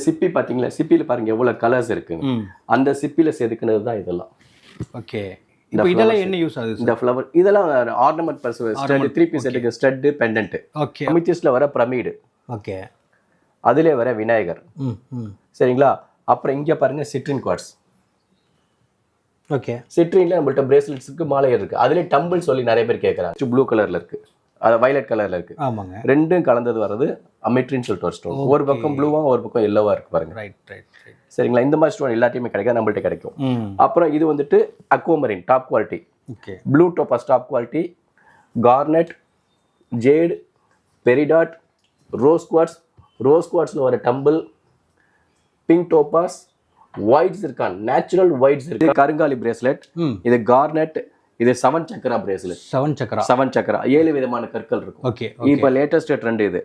சிப்பி பாத்தீங்களா, சிப்பில பாருங்க எவ்வளவு கலர்ஸ் இருக்கு. அந்த சிப்பில செதுக்குனது தான் இதெல்லாம். ஓகே. இப்போ இதெல்லாம் என்ன யூஸ் ஆகுது? இந்த ஃப்ளவர் இதெல்லாம் ஆர்னமெண்ட் பர்ஸ், ஸ்டட், 3 பீஸ் செட்டுக்கு ஸ்டட், பெண்டன்ட். ஓகே. அமித்திஸ்ட்ல வர பிரமிடு. ஓகே. அதிலே வர விநாயகர். சரிங்களா? அப்புறம் இங்க பாருங்க சிட்ரின் குவார்ட்ஸ். ஓகே. சிட்ரின்ல நம்மள்ட்ட பிரேஸ்லெட்ஸ் இருக்கு, மாலையர் இருக்கு. அதிலே டம்பிள் சொல்லி நிறைய பேர் கேட்கறாங்க. ப்ளூ கலர்ல இருக்கு, அது வயலட் கலர்ல இருக்கு. ஆமாங்க. ரெண்டும் கலந்தது வரது அமெட்ரின்னு சொல்லிட்டு ஒரு ஸ்டோன். ஒரு பக்கம் ப்ளூவா ஒரு பக்கம் எல்லோவா இருக்கு பாருங்க. Right right right. சரிங்களா? இந்த மாதிரி ஸ்டோன் எல்லாத்தையுமே கிடைக்காது, நம்மள்ட்ட கிடைக்கும். அப்புறம் இது வந்துட்டு aquamarine top quality. Okay. Blue topaz top quality, garnet, jade, peridot, rose quartz. Rose குவார்ட்ஸ்ல வர டம்பிள், பிங்க் டோபாஸ், ஒயிட்ஸ் இருக்கான், நேச்சுரல் ஒயிட்ஸ் இருக்கு. கருங்காலி பிரேஸ்லெட், இது கார்னெட், இது 7 சக்கரா பிரேஸ்லெட். 7 சக்கரா 7 விதமான கற்கள் இருக்கும். ஓகே. இப்போ லேட்டஸ்ட் ட்ரெண்ட் இது.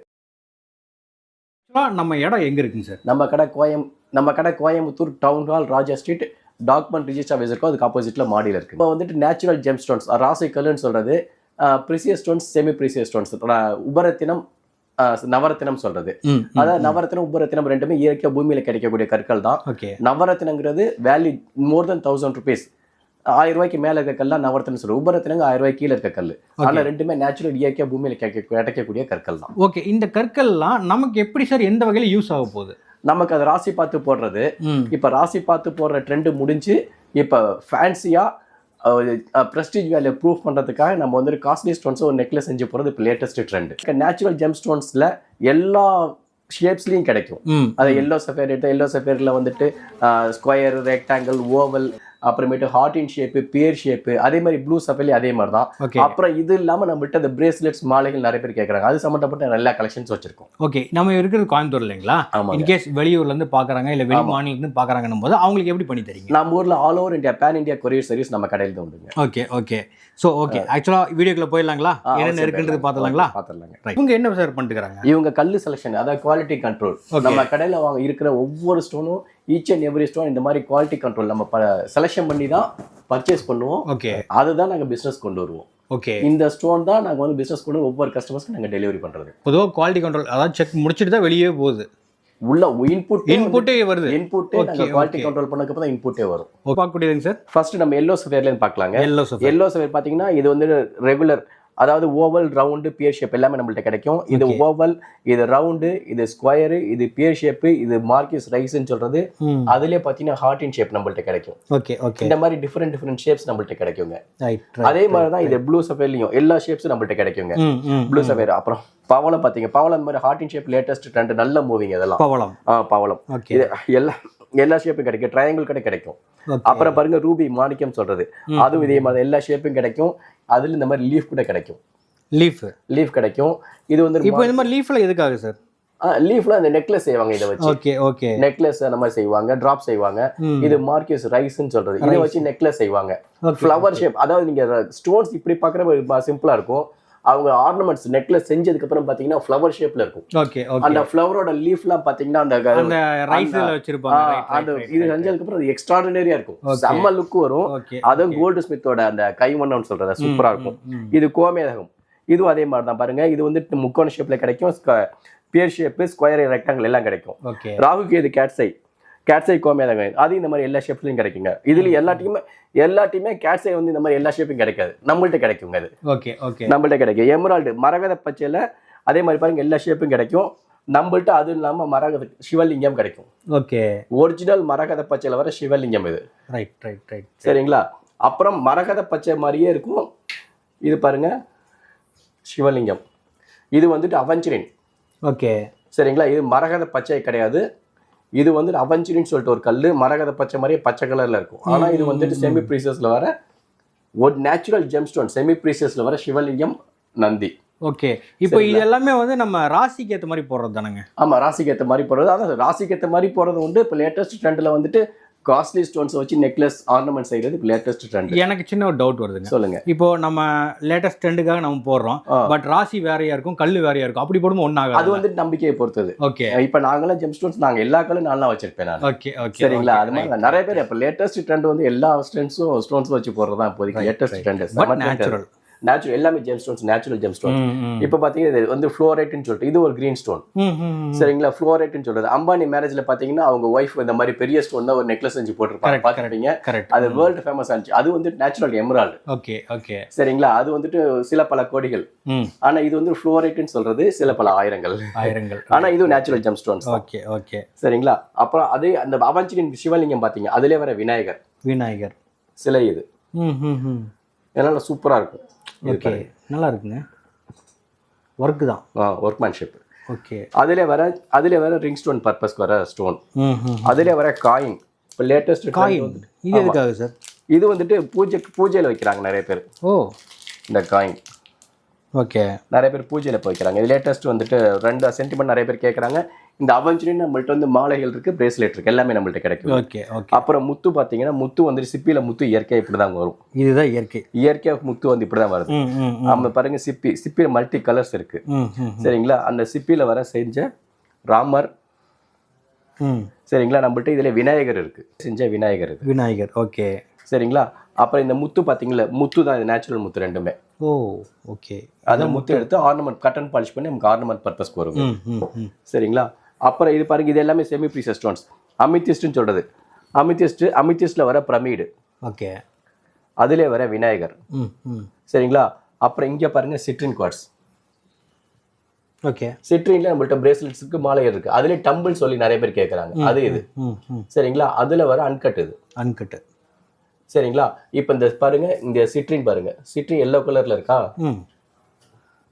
நம்ம இடம் எங்க இருக்குங்க சார்? நம்ம கடை கோயம்புத்தூர் டவுன் ஹால், ராஜா ஸ்ட்ரீட், டாக்குமெண்ட் ரிஜிஸ்டர் ஆஃபீஸ் இருக்கும். அதுக்கு ஆப்போசிட்ல மாடியில் இருக்கு. இப்போ வந்துட்டு நேச்சுரல் ஜெம் ஸ்டோன்ஸ், ராசி கல்லுன்னு சொல்றது, precious stones, semi precious stones, உபரத்தினம், நவரத்தினம் சொல்றது. அதாவது நவரத்தினம் உபரத்தினம் ரெண்டுமே இயற்கையா பூமியில கிடைக்கக்கூடிய கற்கள் தான். நவரத்தினங்கிறது வேல்யூ மோர் தென் 1000 rupees. 1000 ரூபாய்க்கு மேல இருக்க கல்லாம் நவரத்தினம் சொல்றோம். உபரத்தினங்க 1000 ரூபாய்க்கு கீழே இருக்க கல். ஆனா ரெண்டுமே நேச்சுரல் இயற்கையா பூமியில கிடைக்கக்கூடிய கற்கள் தான். ஓகே. இந்த கற்கள்லாம் நமக்கு எப்படி சார் எந்த வகையில யூஸ் ஆக போகுது? நமக்கு அது ராசி பார்த்து போடுறது. இப்ப ராசி பார்த்து போடுற ட்ரெண்ட் முடிஞ்சு இப்ப ஃபேன்சியா பிரஸ்டீஜ் வேல்யூ ப்ரூவ் பண்றதுக்காக நம்ம வந்து காஸ்ட்லி ஸ்டோன்ஸ் ஒரு நெக்லஸ் செஞ்சு போறது இப்போ லேட்டஸ்ட் ட்ரெண்ட். நேச்சுரல் ஜெம் ஸ்டோன்ஸ்ல எல்லா ஷேப்ஸ்லயும் கிடைக்கும். அது எல்லோ சஃபேர்ல வந்துட்டு ஸ்கொயர், ரெக்டாங்கிள், ஓவல், அப்புறமேட்டு ஹார்ட் இன் ஷேப்பு, பியர் ஷேப்பு, அதே மாதிரி ப்ளூ சஃபேர்லயும் அதே மாதிரி தான். அப்புறம் இது இல்லாம நம்மகிட்ட அந்த பிரேஸ்லெட்ஸ், மாலைகள் நிறைய பேர் கேட்கறாங்க. அது சம்பந்தப்பட்ட எல்லா கலெக்ஷன்ஸ் வச்சிருக்கோம். ஓகே. நம்ம இருக்கிறது கோயம்புத்தூர் இல்லைங்களா? இன்கேஸ் வெளியூர்ல இருந்து பாக்குறாங்க இல்ல வெளி மாநிலத்துல இருந்து பாக்குறாங்கன்னும் போது அவங்களுக்கு எப்படி பண்ணி தரீங்க? நம்ம ஊர்ல all over India, pan India courier service நம்ம கடையில் தான் உண்டுங்க. Okay okay. ஸோ ஓகே, ஆக்சுவலா வீடியோக்குள்ள போயிடலாங்களா? என்னென்ன இருக்குன்றது பார்த்தலாங்களா? இவங்க என்ன சார் பண்ணிட்டுருக்காங்க? இவங்க கல்லு செலக்ஷன், அதாவது குவாலிட்டி கண்ட்ரோல். நம்ம கடையில் வாங்க இருக்கிற ஒவ்வொரு ஸ்டோனும், ஈச் அண்ட் எவ்ரி ஸ்டோன் இந்த மாதிரி குவாலிட்டி கண்ட்ரோல் நம்ம செலக்ஷன் பண்ணி தான் பர்ச்சேஸ் பண்ணுவோம். ஓகே. அதுதான் நாங்கள் பிஸ்னஸ் கொண்டு வருவோம். ஓகே. இந்த ஸ்டோன் தான் நாங்கள் வந்து பிஸ்னஸ் கொண்டு ஒவ்வொரு கஸ்டமர்ஸ்க்கு நாங்கள் டெலிவரி பண்ணுறது. பொதுவாக குவாலிட்டி கண்ட்ரோல், அதாவது செக் முடிச்சுட்டு தான் வெளியே போகுது. உள்ள இன்புட்டே வருது. இன்புட்டே நாங்கள் குவாலிட்டி கண்ட்ரோல் பண்ணதுக்கு தான் இன்புட்டே வரும். பார்க்கக்கூடியதுங்க சார். ஃபர்ஸ்ட் நம்ம எல்லோ சஃபேர்லேருந்து பார்க்கலாங்க. எல்லோ சஃபேர் பார்த்தீங்கன்னா இது வந்து ரெகுலர், அதாவது ஓவல், ரவுண்டு, பியர் ஷேப் எல்லாமே நம்மள்ட்ட கிடைக்கும். இது ஓவல், இது ரவுண்டு, இது ஸ்கொயரு, இது பியர் ஷேப்பு, இது மார்க்கிஸ் ரைஸ்ன்னு சொல்றது. அதுலயே பாத்தீங்கன்னா ஹார்ட் இன் ஷேப் நம்மள்ட்ட கிடைக்கும். Okay okay. இந்த மாதிரி டிஃபரெண்ட் ஷேப்ஸ் நம்மள்ட்ட கிடைக்குங்க. அதே மாதிரி தான் இது ப்ளூ சஃபேர்லயும் எல்லா ஷேப்ஸும் நம்மள்ட்ட கிடைக்குங்க. Blue sapphire. அப்புறம் பவளம் பாத்தீங்க, பவளம் மாதிரி heart in shape latest trend, நல்ல மூவிங் இதெல்லாம். பவளம் இது எல்லா ஷேப்பும் கிடைக்கும். ட்ரையாங்கிள் கூட கிடைக்கும். அப்புறம் பாருங்க ரூபி, மாணிக்கம் சொல்றது, அதுவும் இதே மாதிரி எல்லா ஷேப்பும் கிடைக்கும். அதுல இந்த மாதிரி லீஃப் கூட கிடைக்கும். லீஃப் கிடைக்கும். இது வந்து இப்போ இந்த மாதிரி லீஃப்ல எதுக்காக சார்? லீஃப்ல அந்த நெக்லஸ் செய்வாங்க. இதை வச்சு ஓகே ஓகே, நெக்லஸ் அந்த மாதிரி செய்வாங்க, டிராப் செய்வாங்க. இது மார்க்கிஸ் ரைஸ்ன்னு சொல்றது, இதை வச்சு நெக்லஸ் செய்வாங்க. ஃப்ளவர் ஷேப், அதாவது நீங்க ஸ்டோன்ஸ் இப்படி பாக்குற சிம்பிளா இருக்கும். அவங்க ஆர்னமெண்ட்ஸ் நெக்லஸ் செஞ்சதுக்கு அப்புறம் பாத்தீங்கன்னா ஃப்ளவர் ஷேப்ல இருக்கும். Okay okay. அந்த ஃப்ளவரோட லீஃப்லாம் பாத்தீங்கன்னா அந்த ரைஸ்ல வச்சிருப்பாங்க. அந்த இது செஞ்சதுக்கு அப்புறம் அது எக்ஸ்ட்ராடினரியா இருக்கும். செம்ம லுக் வரும். அதுவும் கோல்டு ஸ்மித்தோட அந்த கைவண்ணம்னு சொல்றது சூப்பரா இருக்கும். இது கோமேதகம். இதுவும் அதே மாதிரி தான் பாருங்க. இது வந்து முக்கோண ஷேப்ல கிடைக்கும். பியர் ஷேப், ஸ்கொயர், ரெக்டாங்கிள் எல்லாம் கிடைக்கும். ராகுக்கு இது கேட்ஸை கோமேதகம், அது இந்த மாதிரி எல்லா ஷேப்லயும் கிடைக்குங்க. இதுல எல்லாத்தையுமே கேட்ஸை வந்து இந்த மாதிரி எல்லா ஷேப்பும் கிடைக்காது, நம்மள்ட்ட கிடைக்குங்க. அது ஓகே ஓகே, நம்மள்ட்ட கிடைக்கும். எமரால்டு, மரகத பச்சையில அதே மாதிரி பாருங்க எல்லா ஷேப்பும் கிடைக்கும் நம்மள்ட்ட. அது இல்லாம மரகத சிவலிங்கம் கிடைக்கும். ஓகே. ஒரிஜினல் மரகத பச்சையில வர சிவலிங்கம் இது. ரைட். சரிங்களா? அப்புறம் மரகத பச்சை மாதிரியே இருக்கும். இது பாருங்க சிவலிங்கம். இது வந்துட்டு அவெஞ்சரின். ஓகே. சரிங்களா? இது மரகத பச்சை கிடையாது. இது வந்து அவெஞ்சரின்னு சொல்லிட்டு ஒரு கல், மரகத பச்சை மாதிரியே பச்சை கலர்ல இருக்கும். ஆனா இது வந்துட்டு செமி ப்ரீசியஸ்ல வர ஒரு நேச்சுரல் ஜெம் ஸ்டோன். செமி ப்ரீசியஸ்ல வர சிவலிங்கம், நந்தி. ஓகே. இப்போ இது எல்லாமே வந்து நம்ம ராசிக்கு ஏற்ற மாதிரி போடுறது தானங்க? ஆமா, ராசிக்கு ஏற்ற மாதிரி போடுறது. அதான் ராசிக்கு ஏற்ற மாதிரி போடுறது உண்டு. இப்போ லேட்டஸ்ட் ட்ரெண்ட்ல வந்துட்டு காஸ்ட்லி ஸ்டோன்ஸ் வச்சு நெக்லஸ் ஆர்னமெண்ட் செய்யறது லேட்டஸ்ட் ட்ரெண்ட். எனக்கு சின்ன ஒரு டவுட் வருதுங்க. சொல்லுங்க. இப்போ நம்ம லேட்டஸ்ட் ட்ரெண்டுக்காக நம்ம போடுறோம், பட் ராசி வேறையா இருக்கும், கல்லு வேறையா இருக்கும். அப்படி போடும்போது ஒன்னாக அது வந்து நம்பிக்கையை பொறுத்தது. ஓகே. இப்போ நாங்களாம் ஜெம் ஸ்டோன்ஸ் நாங்க எல்லா கல்லும் நல்லா வச்சிருப்பேன் நான். Okay okay. சரிங்களா? அது மாதிரி நிறைய பேர் இப்போ லேட்டஸ்ட் ட்ரெண்ட் வந்து எல்லா ஸ்டோன்ஸும் வச்சு போடுறதா இப்போதைக்கு லேட்டஸ்ட் ட்ரெண்ட். நேச்சுரல் எல்லாமே GeM stones, natural GeM stone. இப்போ பார்த்தீங்கன்னா இது வந்து ஃப்ளோரைட்னு சொல்லிட்டு இது ஒரு கிரீன் ஸ்டோன். சரிங்களா, ஃப்ளோரைட்னு சொல்றது. அம்பானி மேரேஜ்ல பார்த்தீங்கன்னா அவங்க ஒய்ஃப் இந்த மாதிரி பெரிய ஸ்டோன் தான் ஒரு நெக்லஸ் செஞ்சு போட்டிருப்பாங்க, பார்த்துருப்பீங்க. அது வேர்ல்டு ஃபேமஸ் ஆச்சு. அது வந்து நேச்சுரல் எமரால்டு. Okay okay. சரிங்களா, அது வந்துட்டு சில பல கோடிகள். ஆனா இது வந்து ஃப்ளோரைட்னு சொல்றது சில பல ஆயிரங்கள். ஆனா இது natural GeM stones. Okay okay. சரிங்களா, அப்புறம் அதே அந்த அவஞ்சினின் சிவலிங்கம் பார்த்தீங்க, அதுலேயே வர விநாயகர் சிலை இது. இதனால சூப்பரா இருக்கும். ஓகே, நல்லா இருக்குங்க. ஒர்க் தான், ஒர்க்மேன்ஷிப். ஓகே. அதிலே வர ரிங் ஸ்டோன் பர்பஸ்க்கு வர ஸ்டோன். அதிலே வர காயின். இப்போ லேட்டஸ்ட் காயின் இது எதுக்காக சார்? இது வந்துட்டு பூஜையில் வைக்கிறாங்க நிறைய பேர். ஓ, இந்த காயின் ஓகே, நிறைய பேர் பூஜையில் போய் வைக்கிறாங்க. இது லேட்டஸ்ட் வந்துட்டு 2 சென்டிமெண்ட் நிறைய பேர் கேட்குறாங்க. இந்த அவஞ்சினின் நம்மள்ட்ட வந்து மாலைகள் இருக்கு, பிரேஸ்லெட் இருக்கு, எல்லாமே நம்மள்ட்ட கிடைக்கும். Okay okay. அப்புறம் முத்து பார்த்தீங்கன்னா, முத்து வந்துட்டு சிப்பியில் முத்து இயற்கையாக இப்படி தான் வரும். இதுதான் இயற்கையாக முத்து வந்து இப்படி தான் வருது. நம்ம பாருங்க, சிப்பியில் மல்டி கலர்ஸ் இருக்கு. சரிங்களா, அந்த சிப்பியில் வர செஞ்ச ராமர். சரிங்களா, நம்மள்ட்ட இதில் விநாயகர் இருக்கு, செஞ்ச விநாயகர். ஓகே. சரிங்களா, அப்புறம் இந்த முத்து பார்த்தீங்களா, முத்து தான், இது நேச்சுரல் முத்து ரெண்டுமே. ஓ, ஓகே. அதை முத்து எடுத்து ஆர்னமெண்ட் கட்டன் பாலிஷ் பண்ணி நமக்கு ஆர்னமெண்ட் பர்பஸ்க்கு வரும். சரிங்களா, அப்புறம் இது பாருங்க, இது எல்லாமே செமி ப்ரீசியஸ் ஸ்டோன்ஸ். அமித்திஸ்ட்னு சொல்றது. அமித்திஸ்ட்ல வர பிரமிடு. ஓகே. அதிலே வர விநாயகர். சரிங்களா, அப்புறம் இங்க பாருங்க சிட்ரின் குவார்ட்ஸ். ஓகே. சிட்ரின்ல நம்மள்ட்ட பிரேஸ்லெட்ஸ் இருக்கு, மாலை இருக்கு. அதுல டம்பிள் சொல்லி நிறைய பேர் கேட்கறாங்க, அது இது. சரிங்களா, அதுல வர அன்கட். இது அன்கட். சரிங்களா, இப்போ இந்த பாருங்க, இந்த சிட்ரின் பாருங்க, சிட்ரின் எல்லோ கலர்ல இருக்கா,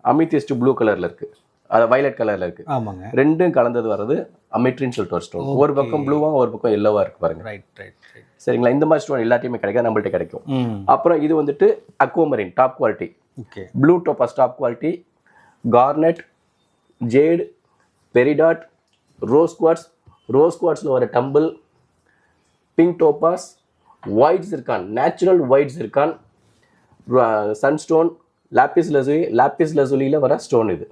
அமித்திஸ்ட் ப்ளூ கலர்ல இருக்கு, அது வயலட் கலர்ல இருக்கு. ஆமாங்க, ரெண்டும் கலந்தது வர்றது அமிட்ரின்னு சொல்லிட்டு ஒரு ஸ்டோன். ஒரு பக்கம் ப்ளூவா ஒரு பக்கம் எல்லோவா இருக்கு பாருங்க. சரிங்களா, இந்த மாதிரி ஸ்டோன் எல்லாத்தையுமே கிடைக்கும், நம்மள்ட்ட கிடைக்கும். அப்புறம் இது வந்துட்டு aquamarine top quality, blue topaz top quality, garnet, jade, peridot, rose குவார்ட்ஸ்ல வர tumble, pink topaz, white zircon, natural white zircon, sunstone, lapis லசுலியில் வர ஸ்டோன். இது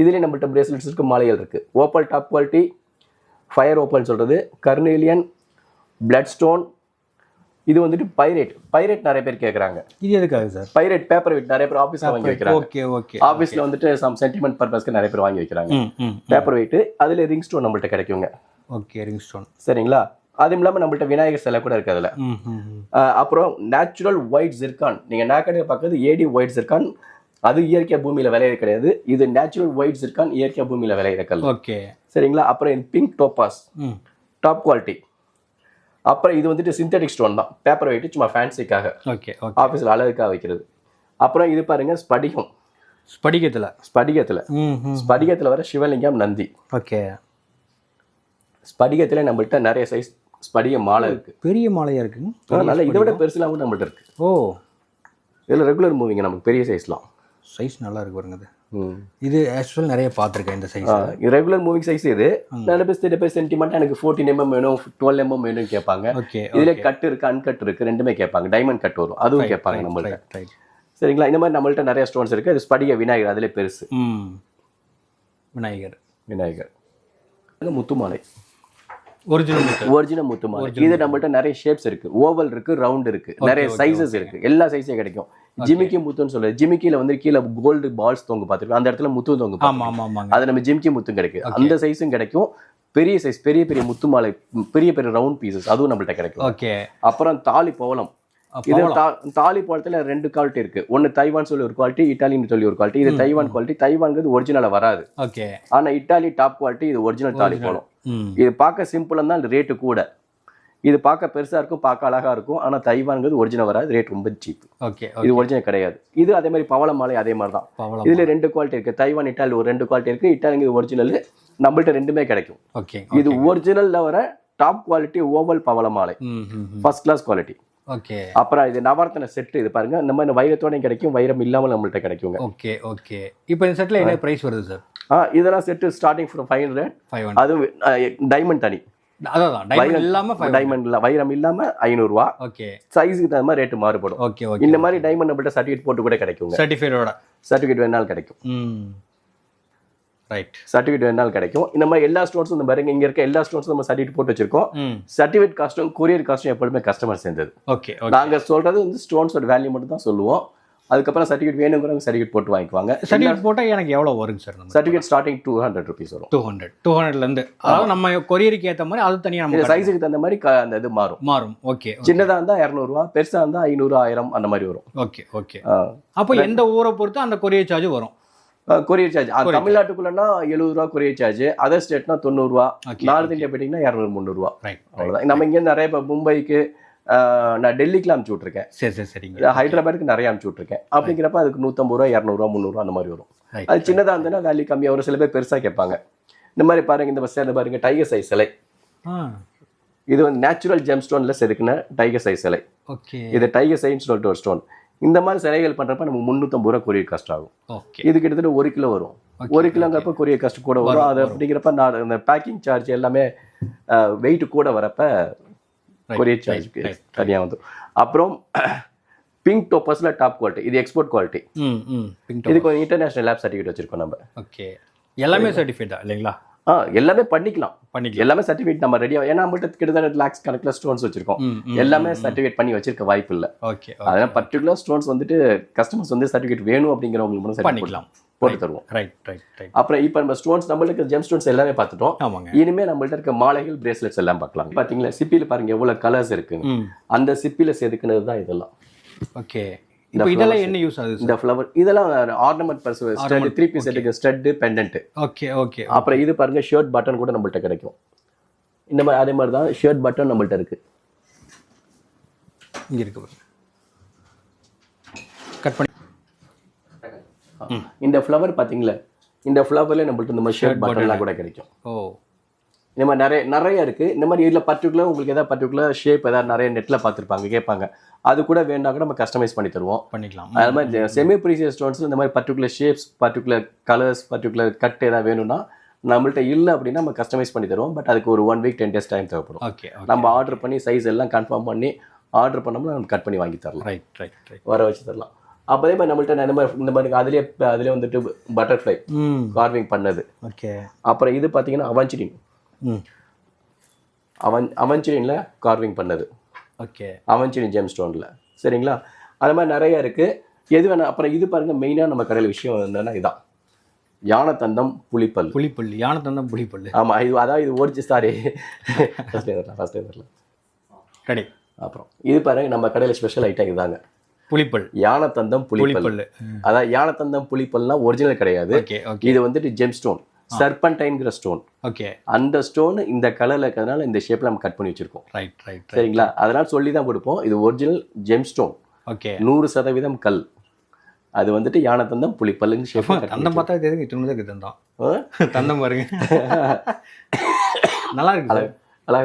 இதுலேயே நம்மள்ட்ட பிரேஸ்லெட்ஸ் இருக்கு, மாலைகள் இருக்கு. Opal top quality, fire opal சொல்றது, கர்னேலியன், பிளட் ஸ்டோன். இது வந்துட்டு பைரேட் நிறைய பேர் கேட்குறாங்க. இது எதுக்காக சார்? பைரேட் பேப்பர் வெயிட் நிறைய பேர் ஆஃபீஸில் வாங்கி வைக்கிறாங்க. Okay okay. ஆஃபீஸில் வந்துட்டு சம் சென்டிமெண்ட் பர்பஸ்க்கு நிறைய பேர் வாங்கி வைக்கிறாங்க பேப்பர் வெயிட். அதில் ரிங் ஸ்டோன் நம்மள்ட்ட கிடைக்குங்க. Okay, ring stone. சரிங்களா, அதுவும் இல்லாமல் நம்மள்ட்ட விநாயகர் சிலை கூட இருக்கு அதில். அப்புறம் நேச்சுரல் ஒயிட் ஜிர்கான், நீங்கள் நாக்கடையை பார்க்கறது ஏடி ஒயிட் ஜிர்கான், அது இயற்கை பூமியில் விளையிறது கிடையாது. இது நேச்சுரல் ஒயிட் ஜிர்கான், இயற்கை பூமியில் விளையிற கல். ஓகே. சரிங்களா, அப்புறம் இது பிங்க் டோபாஸ் டாப் குவாலிட்டி. அப்புறம் இது வந்துட்டு சிந்தட்டிக் ஸ்டோன் தான், பேப்பர் வெயிட், சும்மா ஃபேன்சிக்காக. ஓகே, ஆஃபீஸில் அழகுக்காக வைக்கிறது. அப்புறம் இது பாருங்க, ஸ்படிகத்தில் வர சிவலிங்கம், நந்தி. ஓகே. ஸ்படிகத்தில் நம்மள்ட்ட நிறைய சைஸ் ஸ்படிக மாலை இருக்கு, பெரிய மாலையா இருக்கு. அதனால இதை விட பெருசுலாம் கூட நம்மள்ட்ட இருக்கு. ஓ, இதில் ரெகுலர் மூவிங்க, நமக்கு பெரிய சைஸ்லாம் சைஸ் நல்லா இருக்கு பாருங்க. அது இது ஆக்சுவல் நிறைய பார்த்துருக்கேன் இந்த சைஸ். ரெகுலர் மூவிங் சைஸ் இது. நிறைய பேர் சென்டிமெண்ட் எனக்கு 14 mm வேணும், 12 mm வேணும்னு கேட்பாங்க. இதுல கட் இருக்கு, அன்கட் இருக்கு, ரெண்டுமே கேட்பாங்க. டைமண்ட் கட் வரும், அதுவும் கேட்பாங்க நம்மள்ட்ட. சரிங்களா, இந்த மாதிரி நம்மள்ட்ட நிறைய ஸ்டோன்ஸ் இருக்கு. அது ஸ்படிக விநாயகர், அதிலே பெருசு விநாயகர். முத்து மாலை, ஒரிஜினல் முத்து மாலை. இது நம்மள்ட்ட நிறைய ஷேப்ஸ் இருக்கு, ஓவல் இருக்கு, ரவுண்ட் இருக்கு, நிறைய சைஸஸ் இருக்கு, எல்லா சைஸையும் கிடைக்கும். ஜிமிக்கி முத்துன்னு சொல்லுது. ஜிமிக்கில வந்து கீழே கோல்டு பால்ஸ் தொங்கு பார்த்துருக்கோம், அந்த இடத்துல முத்து தொங்கு. அது நம்ம ஜிமிக்கி முத்தும் கிடைக்கும், அந்த சைஸும் கிடைக்கும். பெரிய சைஸ், பெரிய பெரிய முத்து மாலை, பெரிய பெரிய ரவுண்ட் பீசஸ், அதுவும் நம்மள்ட்ட கிடைக்கும். ஓகே. அப்புறம் தாலி பவளம். இது தாலி பவளத்துல 2 குவாலிட்டி இருக்கு. ஒன்னு தைவான் சொல்லி ஒரு குவாலிட்டி, இட்டாலின்னு சொல்லி ஒரு குவாலிட்டி. இது தைவான் குவாலிட்டி. தைவான்ங்கிறது ஒரிஜினலா வராது. ஓகே. ஆனா இட்டாலி டாப் குவாலிட்டி, இது ஒரிஜினல் தாலி பவளம். இது பார்க்க சிம்பிளா தான், ரேட்டு கூட. இது பார்க்க பெருசா இருக்கும், பார்க்க அழகா இருக்கும். ஆனா தைவான்ங்கிறது ஒரிஜினல் வராது, ரேட் ரொம்ப சீப். ஓகே. இது ஒரிஜினல் கிடையாது. இது அதே மாதிரி பவள மாலை அதே மாதிரி தான். இதுல 2 குவாலிட்டி இருக்கு. தைவான், இட்டாலி ஒரு 2 குவாலிட்டி இருக்கு. இட்டாலிங்கிறது ஒரிஜினல், நம்மள்ட்ட ரெண்டுமே கிடைக்கும். ஓகே. இது ஒரிஜினல்ல வர டாப் குவாலிட்டி ஓவல் பவள மாலை, ஃபர்ஸ்ட் கிளாஸ் குவாலிட்டி. ஓகே. அப்புறம் இது நவரத்ன செட். இது பாருங்க, இந்த மாதிரி வைரத்தோடையும் கிடைக்கும், வைரம் இல்லாமல் நம்மள்ட்ட கிடைக்குங்க. Okay okay. இப்போ இந்த செட்ல என்ன பிரைஸ் வருது சார்? இதெல்லாம் செட் ஸ்டார்டிங் ஃப்ரம் 500. அது டைமண்ட் தனி, வைரம் இல்லாம 500 ரூபா. ஓகே. சைஸ்க்கு தகுந்த மாதிரி ரேட் மாறுபடும். Okay okay. இந்த மாதிரி டைமண்ட் நம்மள்ட்ட சர்டிஃபிகேட் போட்டு கூட கிடைக்கும், சர்டிஃபிகேட் வேணாலும் கிடைக்கும். ரைட், சர்டிஃபிகேட் வேணாலும் கிடைக்கும். இந்த மாதிரி எல்லா ஸ்டோன்ஸும் இந்த பாருங்க, இங்க இருக்க எல்லா ஸ்டோன்ஸும் நம்ம சர்டிஃபிகேட் போட்டு வச்சிருக்கோம். சர்டிஃபிகேட் காஸ்டும் கொரியர் காஸ்டும் எப்பொழுதுமே கஸ்டமர் சேர்ந்தது. ஓகே. நாங்க சொல்றது வந்து ஸ்டோன்ஸோட வேல்யூ மட்டும் தான் சொல்லுவோம். அதுக்கப்புறம் சர்டிஃபிகேட் வேணுங்கிறவங்க சர்டிஃபிகேட் போட்டு வாங்கிக்குவாங்க. சர்டிஃபிகேட் போட்டால் எனக்கு எவ்வளோ வருங்க சார்? நம்ம சர்டிஃபிகேட் ஸ்டார்டிங் 200 rupees வரும். 200லேருந்து, அதாவது நம்ம கொரியருக்கு ஏற்ற மாதிரி அது தனியாக நம்ம சைஸுக்கு தகுந்த மாதிரி அந்த இது மாறும். ஓகே. சின்னதாக இருந்தால் 200 ரூபா, பெருசாக இருந்தால் 500, 1000 அந்த மாதிரி வரும். ஓகே. அப்போ எந்த ஊரை பொறுத்து அந்த கொரியர் சார்ஜ் வரும்? கொரியர் சார்ஜ் தமிழ்நாட்டுக்குள்ளனா 70 ரூபா கொரியர் சார்ஜ், அதர் ஸ்டேட்னா 90 ரூபா, நார்த் இந்தியா போயிட்டீங்கன்னா 200, 300 ரூபா. அவ்வளோதான். நம்ம இங்கே நிறைய இப்போ மும்பைக்கு, நான் டெல்லிக்குலாம் அனுப்பிச்சு விட்ருக்கேன். சரிங்க. ஹைதராபாத்துக்கு நிறைய அனுப்பிச்சு விட்ருக்கேன். அப்படிங்கிறப்ப அதுக்கு 150 ரூபா, 200 ரூபா, 300 ரூபா அந்த மாதிரி வரும். அது சின்னதாக இருந்ததுன்னா வேல்யூ கம்மியாக வரும். சில பேர் பெருசாக கேட்பாங்க. இந்த மாதிரி பாருங்க, இந்த பஸ் பாருங்க, டைகர் சைஸ் சிலை. இது வந்து நேச்சுரல் ஜெம் ஸ்டோன்ல செதுக்குன டைகர் சைஸ் சிலை. இது டைகர் சைன்னு சொல்லிட்டு ஒரு ஸ்டோன். இந்த மாதிரி சிலைகள் பண்றப்ப நமக்கு 350 ரூபா கொரியர் காஸ்ட் ஆகும். இது கிட்டத்தட்ட 1 கிலோ வரும். 1 கிலோங்கிறப்ப கொரியர் காஸ்ட் கூட வரும். அது அப்படிங்கிறப்ப நான் இந்த பேக்கிங் சார்ஜ் எல்லாமே வெயிட் கூட வரப்ப கொரியர் சார்ஜ்க்கு தனியாக வந்துடும். அப்புறம் பிங்க் டோப்பர்ஸ்ல டாப் குவாலிட்டி, இது எக்ஸ்போர்ட் குவாலிட்டி. இதுக்கு ஒரு இன்டர்நேஷனல் லேப் சர்டிஃபிகேட் வச்சிருக்கோம் நம்ம. ஓகே. எல்லாமே சர்டிஃபிகேட்டா இல்லைங்களா? எல்லாமே பண்ணிக்கலாம். எல்லாமே சர்டிஃபிகேட் நம்ம ரெடியாக, ஏன்னா நம்மகிட்ட கிட்டத்தட்ட லேக்ஸ் கணக்கில் ஸ்டோன்ஸ் வச்சிருக்கோம். எல்லாமே சர்டிஃபிகேட் பண்ணி வச்சிருக்க வாய்ப்பு இல்லை. ஓகே. அதனால பர்டிகுலர் ஸ்டோன்ஸ் வந்துட்டு கஸ்டமர்ஸ் வந்து சர்டிஃபிகேட் வேணும் அப்படிங்கிறவங்களுக்கு மட்டும் பண்ணிக்கலாம், போட்டு தருவோம். ரைட். அப்புறம் இப்போ நம்ம ஸ்டோன்ஸ், நம்மளுக்கு ஜெம் ஸ்டோன்ஸ் எல்லாமே பார்த்துட்டோம். இனிமே நம்மள்ட்ட இருக்க மாலைகள், பிரேஸ்லெட்ஸ் எல்லாம் பார்க்கலாம். பாத்தீங்களா சிப்பியில் பாருங்க எவ்வளவு கலர்ஸ் இருக்கு. அந்த சிப்பில செதுக்குனது தான் இதெல்லாம். ஓகே. இப்போ இதெல்லாம் என்ன யூஸ் ஆகுது? இந்த ஃப்ளவர் இதெல்லாம் ஆர்னமெண்ட் பர்ஸ், ஸ்டட், 3 பீஸ் செட்டுக்கு ஸ்டட், பெண்டன்ட். ஓகே. அப்புறம் இது பாருங்க ஷர்ட் பட்டன் கூட நம்மள்ட்ட கிடைக்கும். இந்த மாதிரி அதே மாதிரி தான் ஷர்ட் பட்டன் நம்மள்ட்ட இருக்கு. இங்க இருக்கு பாருங்க. கட் பண்ணி இந்த ஃப்ளவர் பாத்தீங்களா, இந்த ஃப்ளவர்ல நம்மள்ட்ட இந்த மாதிரி ஷர்ட் பட்டன்லாம் கூட கிடைக்கும். இந்த மாதிரி நிறைய இருக்கு. இந்த மாதிரி இதில் பர்டிகுலர் உங்களுக்கு ஏதாவது பர்டிகுலர் ஷேப் ஏதாவது நிறைய நெட்டில் பார்த்துருப்பாங்க, கேட்பாங்க. அது கூட வேணா கூட நம்ம கஸ்டமைஸ் பண்ணி தருவோம். பண்ணிக்கலாம். அது மாதிரி செமி ப்ரீசியஸ் ஸ்டோன்ஸ் இந்த மாதிரி particular shapes, particular colours, particular cut ஏதாவது வேணும்னா நம்மள்ட்ட இல்லை அப்படின்னா நம்ம கஸ்டமைஸ் பண்ணி தருவோம். பட் அதுக்கு ஒரு 1 வீக் 10 days டைம் தேவைப்படும். நம்ம ஆர்டர் பண்ணி சைஸ் எல்லாம் கன்ஃபார்ம் பண்ணி ஆர்டர் பண்ணோம்னா நம்ம கட் பண்ணி வாங்கி தரலாம். ரைட். வர வச்சு தரலாம். அப்போதே மாதிரி நம்மள்ட்ட இந்த மாதிரி அதுலேயே வந்துட்டு பட்டர்ஃப்ளை கார்விங் பண்ணது. ஓகே. அப்புறம் இது பார்த்தீங்கன்னா அவஞ்சினியில் கார்விங் பண்ணது. ஓகே. அவஞ்சினி ஜெம் ஸ்டோனில். சரிங்களா? அது மாதிரி நிறைய இருக்குது. எது வேணா. அப்புறம் இது பாருங்கள், மெயினாக நம்ம கடையில் விஷயம் என்னன்னா இதான் யானைத்தந்தம் புலிப்பல். யானைத்தந்தம் புலிப்பல். ஆமாம். இது அதாவது இது ஓடிச்சு. சாரி, ஃபஸ்ட் வரலாம். ரெடி. அப்புறம் இது பாருங்கள், நம்ம கடையில் ஸ்பெஷல் ஐட்டம் இதுதாங்க, புலிப்பல். யானைத்தந்தம் புலிப்பல். அதாவது யானைத்தந்தம் புலிப்பல்னா ஒரிஜினல் கிடையாது. இது வந்துட்டு ஜெம் ஸ்டோன், சர்பன்டைன்ங்கிற ஸ்டோன். ஓகே. அந்த ஸ்டோன் இந்த கலர்ல இருக்கிறதுனால இந்த ஷேப்ல நம்ம கட் பண்ணி வச்சிருக்கோம். ரைட். சரிங்களா? அதனால சொல்லி தான் கொடுப்போம், இது ஒரிஜினல் ஜெம் ஸ்டோன். ஓகே. 100% கல். அது வந்துட்டு யானைத்தந்தம் புலிப்பல்லுன்னு ஷேப். தந்தம் பார்த்தா தெரியுது, இத்துணுதான் தந்தம். தந்தம் பாருங்க, நல்லா இருக்கு.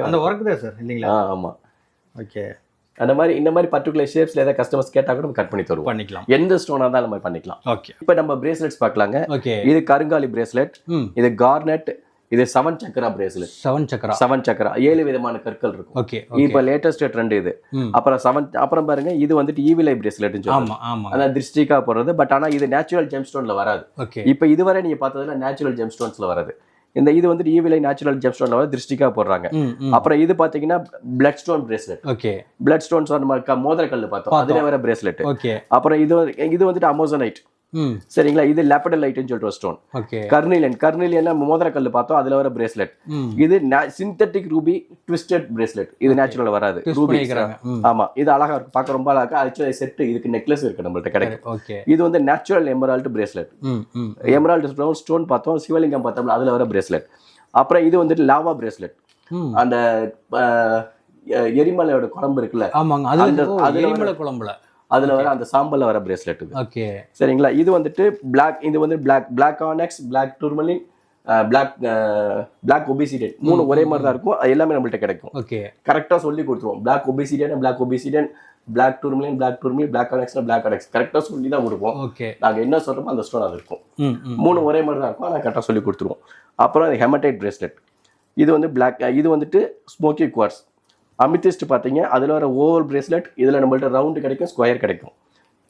அந்த ஒர்க் தான் சார் இல்லைங்களா? ஆமா. ஓகே. அந்த மாதிரி இந்த மாதிரி பர்டிகுலர் ஷேப்ஸ்ல ஏதாவது கஸ்டமர்ஸ் கேட்டா கூட நம்ம கட் பண்ணி தருவோம். பண்ணிக்கலாம். எந்த ஸ்டோனா இருந்தாலும் நம்ம பண்ணிக்கலாம். ஓகே. இப்போ நம்ம பிரேஸ்லெட்ஸ் பார்க்கலாங்க. ஓகே. இது கருங்காலி பிரேஸ்லெட், இது கார்னெட், இது 7 சக்கரா பிரேஸ்லெட். 7 சக்கரா 7 விதமான கற்கள் இருக்கும். ஓகே. இப்போ லேட்டஸ்ட் ட்ரெண்ட் இது. அப்புறம் பாருங்க, இது வந்துட்டு ஈவிலை பிரேஸ்லெட்னு சொல்லுவாங்க. ஆமா. அதான் திருஷ்டிக்கா போடுறது. பட் ஆனா இது நேச்சுரல் ஜெம் ஸ்டோன்ல வராது. ஓகே. இப்போ இதுவரை நீங்க பார்த்ததுல நேச்சுரல் ஜெம் ஸ்டோன்ஸ்ல வராது. இது வந்துட்டு ஈவிலை நேச்சுரல் ஜெம் ஸ்டோன்ல வர திருஷ்டிக்கா போடுறாங்க. அப்புறம் இது பாத்தீங்கன்னா blood stone bracelet. Okay. Blood stones மோதிர கல் பார்த்தோம், அதுல வர பிரேஸ்லெட். ஓகே. அப்புறம் இது வந்துட்டு அமோசனைட். சரிங்களா? இது லேப்படலைட்னு சொல்லிட்டு ஒரு ஸ்டோன். ஓகே. கர்னிலியன் மோதிர கல் பார்த்தோம், அதுல வர பிரேஸ்லெட். இது சிந்தட்டிக் ரூபி ட்விஸ்டட் பிரேஸ்லெட். இது நேச்சுரல் வராது. ரூபி. ஆமா. இது அழகா இருக்கு, பார்க்க ரொம்ப அழகா. ஆக்சுவலி செட் இதுக்கு நெக்லஸ் இருக்கு நம்மள்ட்ட கிடைக்கும். ஓகே. இது வந்து natural Emerald bracelet. Emerald stone பார்த்தோம், சிவலிங்கம் பார்த்தோம்ல, அதுல வர பிரேஸ்லெட். அப்புறம் இது வந்துட்டு லாவா பிரேஸ்லெட். அந்த எரிமலையோட குழம்பு இருக்குல்ல, எரிமலை குழம்புல அதுல வர அந்த சாம்பல்ல வர பிரேஸ்லெட் இது. ஓகே. சரிங்களா? இது வந்துட்டு பிளாக், இது வந்து black onyx, black tourmaline, black obsidian. 3 ஒரே மாதிரி தான் இருக்கும். அது எல்லாமே நம்மள்ட்ட கிடைக்கும். ஓகே. கரெக்டா சொல்லி கொடுத்துருவோம். Black obsidian, black tourmaline, black ஆனெக்ஸ்னா பிளாக் ஆனெக்ஸ் கரெக்டா சொல்லி தான் கொடுப்போம். ஓகே. நாங்க என்ன சொல்றோமோ அந்த ஸ்டோன் அது இருக்கும். 3 ஒரே மாதிரி தான் இருக்கும், ஆனா கரெக்டா சொல்லி கொடுத்துருவோம். அப்புறம் ஹெமடைட் பிரேஸ்லெட். இது வந்து பிளாக், இது வந்துட்டு ஸ்மோக்கி குவார்ட்ஸ். அமித்திஸ்ட் பார்த்தீங்க, அதில் வர ஓவல் பிரேஸ்லெட். இதில் நம்மள்ட்ட ரவுண்டு கிடைக்கும், ஸ்கொயர் கிடைக்கும்.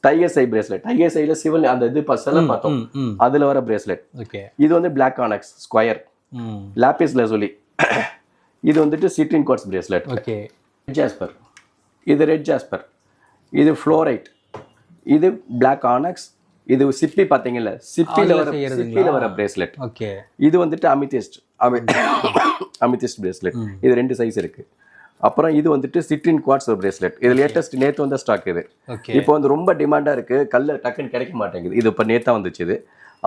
டைகர் சை பிரேஸ்லெட். டைகர் சைல சிவல் அந்த இது செல்லாம் பார்த்தோம், அதில் வர பிரேஸ்லெட். ஓகே. இது வந்து பிளாக் ஆனெக்ஸ் ஸ்கொயர். லாபிஸ் லெசுலி. இது வந்துட்டு citrine quartz bracelet. Okay. Jasper. இது ரெட் ஜாஸ்பர். இது ஃப்ளோரைட். இது பிளாக் ஆனக்ஸ். இது சிப்பி பாத்தீங்கல்ல, சிப்பில வர பிரேஸ்லெட். ஓகே. இது வந்துட்டு அமித்திஸ்ட் பிரேஸ்லெட். இது 2 சைஸ் இருக்கு. அப்புறம் இது வந்துட்டு சிட்ரின் குவார்ட்ஸ் பிரேஸ்லெட். இது லேட்டஸ்ட் நேத்து வந்த ஸ்டாக் இது. இப்போ வந்து ரொம்ப டிமாண்டா இருக்கு, கல்ல டக்குன்னு கிடைக்க மாட்டேங்குது. இது இப்போ நேத்தா வந்துச்சு இது.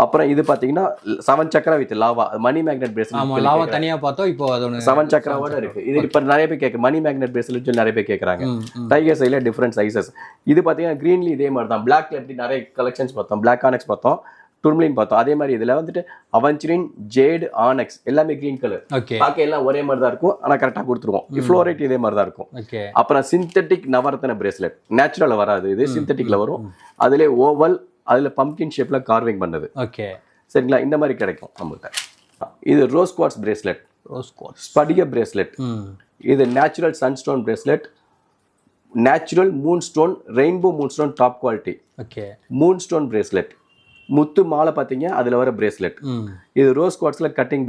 அப்புறம் இது பாத்தீங்கன்னா 7 சக்கரா வித் லாவா மணி மேக்னெட் பிரேஸ்லெட். ஆமா, லாவா தனியா பார்த்தோம். இப்போ அது 7 சக்கராவோட இருக்கு. இது இப்ப நிறைய பேர் கேட்க மணி மேக்னெட் பிரேஸ்லெட் சொல்லி நிறைய பேர் கேக்குறாங்க. டைகர் சைல டிஃபரண்ட் சைஸஸ். இது பாத்தீங்கன்னா கிரீன்லி இதே மாதிரி தான். பிளாக்ல எப்படி நிறைய கலெக்ஷன்ஸ் பார்த்தோம், பிளாக் ஆனக்ஸ் பார்த்தோம், டூர்மலின் பார்த்தோம். அதே மாதிரி இதுல வந்துட்டு அவென்ச்சரின், ஜேட், ஆனக்ஸ் எல்லாமே கிரீன் கலர். பாக்க எல்லாம் ஒரே மாதிரி தான் இருக்கும், ஆனா கரெக்டா கொடுத்துருவோம். ஃப்ளோரைட் இதே மாதிரி தான் இருக்கும். அப்புறம் சிந்தட்டிக் நவரத்ன பிரேஸ்லெட். நேச்சுரலா வராது, இது சிந்தட்டிக்ல வரும். அதுல ஓவல், அதுல பம்ப்கின் ஷேப்ல கார்விங் பண்ணது. ஓகே, சரிங்களா? இந்த மாதிரி கிடைக்கும் நம்மகிட்ட. இது ரோஸ் குவார்ட்ஸ் பிரேஸ்லெட், ஸ்படிக பிரேஸ்லெட். இது natural sunstone bracelet, natural moonstone, rainbow moonstone top quality. Okay, moonstone bracelet. முத்து மாலை பாத்தீங்க, அதுல வர பிரேஸ்லெட். இது ரோஸ் குவார்ட்ஸ்ல கட்டிங்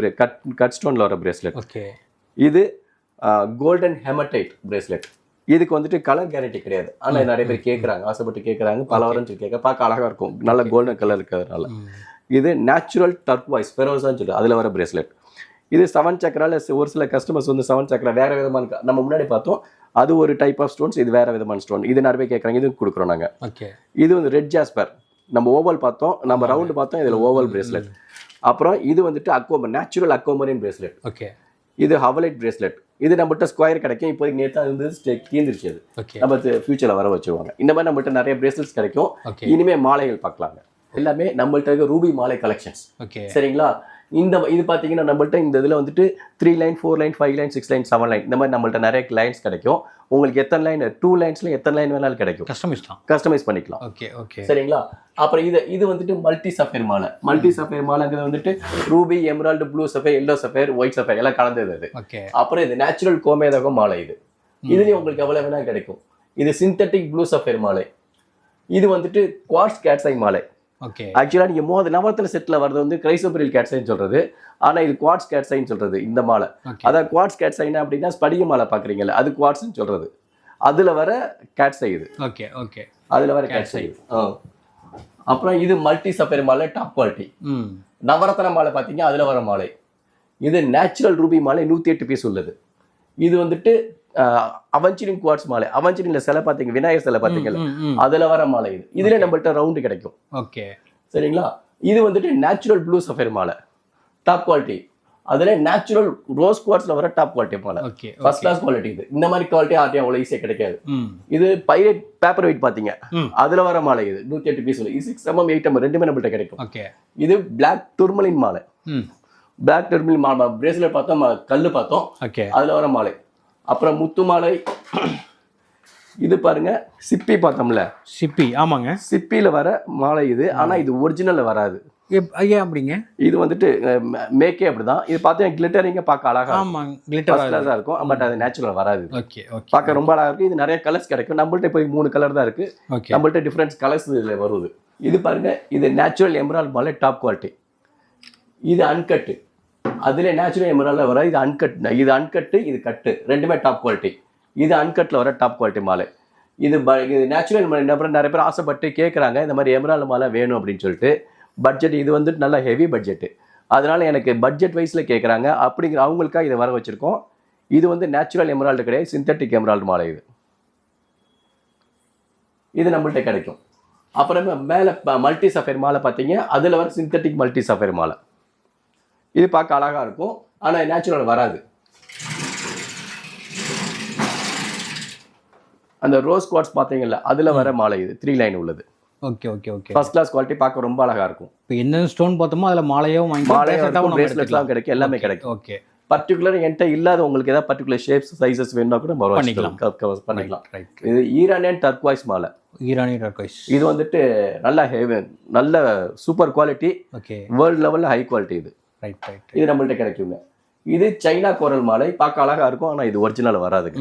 கட் ஸ்டோன்ல வர பிரேஸ்லெட். ஓகே, இது கோல்டன் ஹெமடைட் பிரேஸ்லெட். இதுக்கு வந்துட்டு கலர் கேரண்டி கிடையாது, ஆனா நிறைய பேர் கேட்கறாங்க, ஆசைப்பட்டு கேட்கறாங்க. பல வாரம் கேட்க பார்க்க அழகா இருக்கும், நல்ல கோல்டன் கலர் இருக்கிறதுனால. இது நேச்சுரல் டர்க்வைஸ் ஃபெரோசான்னு சொல்லிட்டு அதுல வர பிரேஸ்லெட். இது 7 சக்கரால ஒரு சில கஸ்டமர்ஸ் வந்து 7 சக்கரா வேற விதமான, நம்ம முன்னாடி பார்த்தோம் அது ஒரு டைப் ஆஃப் ஸ்டோன்ஸ், இது வேற விதமான ஸ்டோன். இது நிறைய பேர் கேட்கறாங்க, இது கொடுக்குறோம் நாங்க. இது வந்து ரெட் ஜாஸ்பர். நம்ம ஓவல் பார்த்தோம், நம்ம ரவுண்ட் பார்த்தோம், இதுல ஓவல் பிரேஸ்லெட். அப்புறம் இது வந்துட்டு அக்வாமர், நேச்சுரல் அக்வாமரின் பிரேஸ்லெட். ஓகே, இது ஹவலைட் பிரேஸ்லெட். இது நம்மகிட்ட ஸ்கொயர் கிடைக்கும். இப்போதைக்கு நேத்தா இருந்து தீர்ந்துருச்சு, அது நம்ம ஃபியூச்சர்ல வர வச்சுருவாங்க. இந்த மாதிரி நம்மகிட்ட நிறைய பிரேஸ்லெட்ஸ் கிடைக்கும். இனிமே மாலைகள் பார்க்கலாங்க. எல்லாமே நம்மள்ட்ட ரூபி மாலை கலெக்ஷன்ஸ். சரிங்களா? இது பாத்தீங்கன்னா நம்மள்ட்ட இந்த இதுல வந்துட்டு 3 line, 4 line, 5 line, 6 line, 7 line, இந்த மாதிரி நம்மள்ட்ட நிறைய லைன்ஸ் கிடைக்கும். உங்களுக்கு எத்தனை லைன், 2 லைன்ஸ்ல எத்தனை லைன் வேணாலும் கிடைக்கும். கஸ்டமைஸ் பண்ணிக்கலாம். ஓகே ஓகே, சரிங்களா? அப்புறம் இது வந்துட்டு மல்டி சஃபேர் மாலை. மல்டி சஃபேர் மாலைங்கிறது வந்துட்டு Ruby, Emerald, blue sapphire, yellow sapphire, white sapphire எல்லாம் கலந்தது அது. அப்புறம் இது நேச்சுரல் கோமேதகம் மாலை. இதுலயும் உங்களுக்கு எவ்வளவு வேணா கிடைக்கும். இது சிந்தட்டிக் ப்ளூ சஃபேர் மாலை. இது வந்துட்டு குவார்ட்ஸ் கேட்ஸை மாலை. ஆக்சுவலா நீங்க நவரத்ன செட்ல வரது வந்து கிரைசோபெரில் கேட்ஸைன்னு சொல்றது, ஆனா இது குவார்ட்ஸ் கேட்ஸைன்னு சொல்றது. இந்த மாலை அதான் குவார்ட்ஸ் கேட்ஸைனா அப்படின்னா ஸ்படிக மாலை பாக்குறீங்கல்ல, அது குவார்ட்ஸ்ன்னு சொல்றது. அதுல வர கேட்ஸை இது. ஓகே ஓகே, அதுல வர கேட்ஸை. அப்புறம் இது மல்டி சஃபேர் மாலை, டாப் குவாலிட்டி. நவரத்ன மாலை பாத்தீங்க, அதுல வர மாலை. இது நேச்சுரல் ரூபி மாலை, 108 பீஸ் உள்ளது. இது வந்துட்டு அவென்ச்சரின் குவார்ட்ஸ் மாலை. அவென்ச்சரின்ல சிலை பாத்தீங்க, விநாயகர் சிலை பாத்தீங்கல்ல, அதுல வர மாலை இது. இதுல நம்மள்ட்ட ரவுண்டு கிடைக்கும். ஓகே, சரிங்களா? இது வந்துட்டு நேச்சுரல் ப்ளூ சஃபேர் மாலை, டாப் குவாலிட்டி. அதுல நேச்சுரல் ரோஸ் குவார்ட்ஸ்ல வர டாப் குவாலிட்டி மாலை, ஃபர்ஸ்ட் கிளாஸ் குவாலிட்டி. இது இந்த மாதிரி குவாலிட்டி ஆர்டியா அவ்வளவு ஈஸியா கிடைக்காது. இது பைரேட் பேப்பர் வெயிட் பாத்தீங்க, அதுல வர மாலை. இது 108 பீஸ். 6 mm 8 mm ரெண்டுமே நம்மள்ட்ட கிடைக்கும். இது பிளாக் டூர்மலின் மாலை. பிளாக் டூர்மலின் மாலை பிரேஸ்லெட் பார்த்தோம், கல்லு பார்த்தோம், அதுல வர மாலை. அப்புறம் முத்து மாலை. இது பாருங்க, சிப்பி பார்த்தோம்ல, சிப்பி. ஆமாங்க, சிப்பில வர மாலை இது. ஆனா இது ஒரிஜினல்ல வராது. அப்படிங்க. இது வந்துட்டு மேக்கே அப்படிதான். இது பார்த்தீங்கன்னா கிளிட்டரிங்க பார்க்க அழகா தான் இருக்கும், பட் அது நேச்சுரல் வராது. பார்க்க ரொம்ப அழகா இருக்கு. இது நிறைய கலர்ஸ் கிடைக்கும். நம்மள்ட்ட இப்போ 3 கலர் தான் இருக்கு. நம்மள்ட்ட டிஃப்ரெண்ட் கலர்ஸ் இதுல வருது. இது பாருங்க, இது நேச்சுரல் எமரால்ட் மாலை, டாப் குவாலிட்டி. இது அன்கட்டு. அதுல நேச்சுரல் எமரால்ட்ல வர இது அன்கட். இது அன்கட்டு, இது கட்டு, ரெண்டுமே டாப் குவாலிட்டி. இது அன்கட்ல வர டாப் குவாலிட்டி மாலை. இது நேச்சுரல் மாலை. நிறைய பேர் ஆசைப்பட்டு கேட்குறாங்க, இந்த மாதிரி எமரால்டு மாலை வேணும் அப்படின்னு சொல்லிட்டு. பட்ஜெட் இது வந்துட்டு நல்ல ஹெவி பட்ஜெட்டு, அதனால எனக்கு பட்ஜெட் வைஸ்ல கேட்குறாங்க. அப்படிங்கிற அவங்களுக்காக இதை வர வச்சிருக்கோம். இது வந்து நேச்சுரல் எமரால்டு கிடையாது, சிந்தட்டிக் எமரால்டு மாலை. இது நம்மள்ட்ட கிடைக்கும். அப்புறமே மேலே மல்டி சஃபேர் மாலை பார்த்தீங்க, அதுல வர சிந்தட்டிக் மல்டி சஃபேர் மாலை. இது பார்க்க அழகா இருக்கும், ஆனா நேச்சுரல் வராது. அந்த ரோஸ் குவார்ட்ஸ் பாத்தீங்கல்ல, அதுல வர மாலை. இது 3 லைன் உள்ளது. Okay okay okay, first class quality, பார்க்க ரொம்ப அழகா இருக்கும். இப்போ என்ன ஸ்டோன் பார்த்தோமோ அதுல மாலையும் பிரேஸ்லெட்லாம் கிடைக்கும், எல்லாமே கிடைக்கும். ஓகே, பர்டிகுலர் என்கிட்ட இல்லாத உங்களுக்கு ஏதாவது பர்டிகுலர் ஷேப்ஸ் சைஸஸ் வேணும்னா கூட பண்ணிக்கலாம். இது ஈரானியன் டர்க்வைஸ் மாலை. ஈரானியன் டர்க்வைஸ் இது வந்துட்டு நல்ல ஹெவி, நல்ல சூப்பர் குவாலிட்டி. ஓகே, வேர்ல்ட் லெவல்ல ஹை குவாலிட்டி. இது இது நம்மள்ட்ட கிடைக்குங்க. இது சைனா கோரல் மாலை, பார்க்க அழகா இருக்கும், ஆனா இது ஒரிஜினல் வராதுங்க.